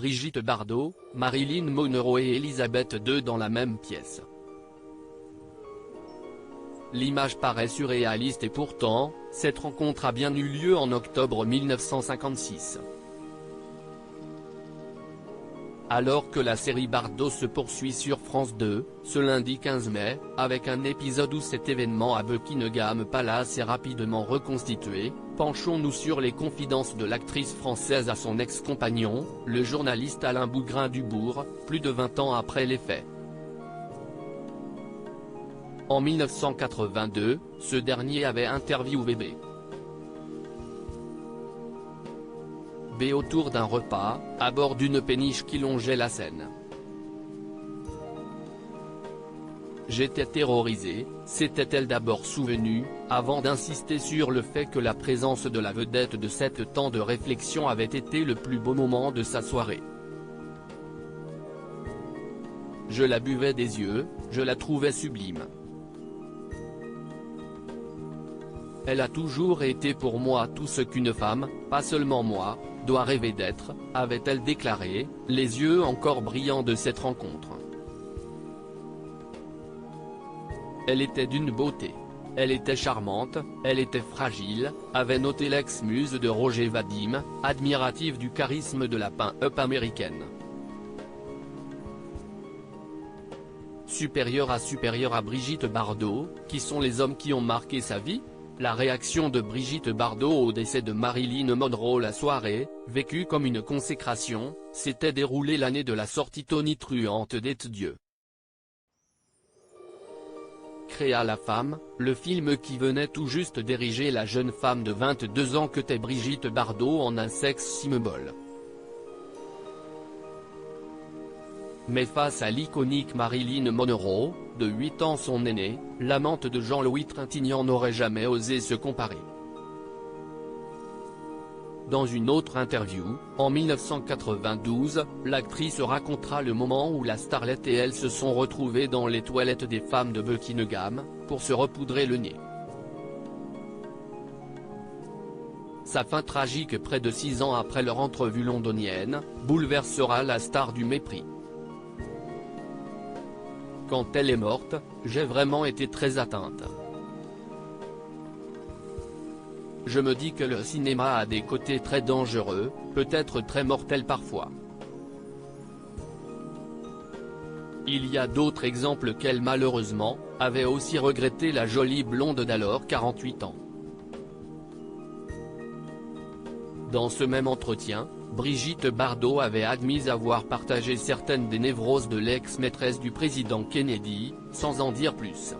Brigitte Bardot, Marilyn Monroe et Elizabeth II dans la même pièce. L'image paraît surréaliste et pourtant, cette rencontre a bien eu lieu en octobre 1956. Alors que la série Bardot se poursuit sur France 2, ce lundi 15 mai, avec un épisode où cet événement à Buckingham Palace est rapidement reconstitué, penchons-nous sur les confidences de l'actrice française à son ex-compagnon, le journaliste Alain Bougrain-Dubourg, plus de 20 ans après les faits. En 1982, ce dernier avait interviewé B. autour d'un repas, à bord d'une péniche qui longeait la Seine. J'étais terrorisé, s'était-elle d'abord souvenue, avant d'insister sur le fait que la présence de la vedette de 7 temps de réflexion avait été le plus beau moment de sa soirée. Je la buvais des yeux, je la trouvais sublime. Elle a toujours été pour moi tout ce qu'une femme, pas seulement moi, doit rêver d'être, avait-elle déclaré, les yeux encore brillants de cette rencontre. Elle était d'une beauté. Elle était charmante, elle était fragile, avait noté l'ex-muse de Roger Vadim, admirative du charisme de la pin-up américaine. Supérieure à Brigitte Bardot, qui sont les hommes qui ont marqué sa vie? La réaction de Brigitte Bardot au décès de Marilyn Monroe. La soirée, vécue comme une consécration, s'était déroulée l'année de la sortie tonitruante d'Est Dieu. Créa la femme, le film qui venait tout juste d'ériger la jeune femme de 22 ans qu'était Brigitte Bardot en un sex symbole. Mais face à l'iconique Marilyn Monroe, de 8 ans son aînée, l'amante de Jean-Louis Trintignant n'aurait jamais osé se comparer. Dans une autre interview, en 1992, l'actrice racontera le moment où la starlette et elle se sont retrouvées dans les toilettes des femmes de Buckingham, pour se repoudrer le nez. Sa fin tragique près de 6 ans après leur entrevue londonienne, bouleversera la star du mépris. Quand elle est morte, j'ai vraiment été très atteinte. Je me dis que le cinéma a des côtés très dangereux, peut-être très mortels parfois. Il y a d'autres exemples qu'elle malheureusement, avait aussi regretté la jolie blonde d'alors 48 ans. Dans ce même entretien, Brigitte Bardot avait admis avoir partagé certaines des névroses de l'ex-maîtresse du président Kennedy, sans en dire plus.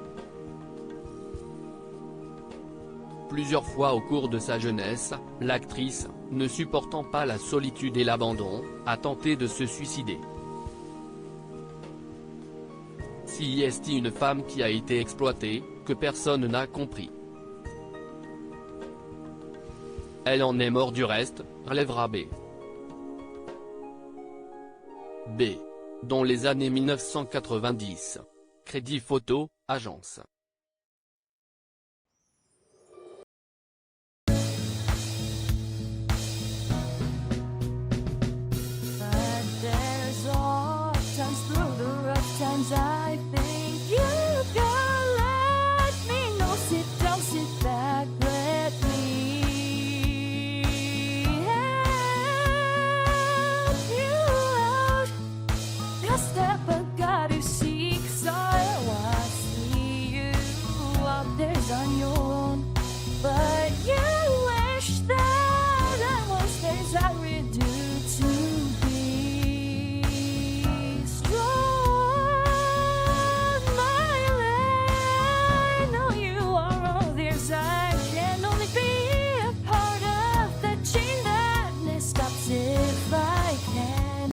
Plusieurs fois au cours de sa jeunesse, l'actrice, ne supportant pas la solitude et l'abandon, a tenté de se suicider. Si est une femme qui a été exploitée, que personne n'a compris. Elle en est morte du reste, relèvera B. Dans les années 1990. Crédit photo, agence.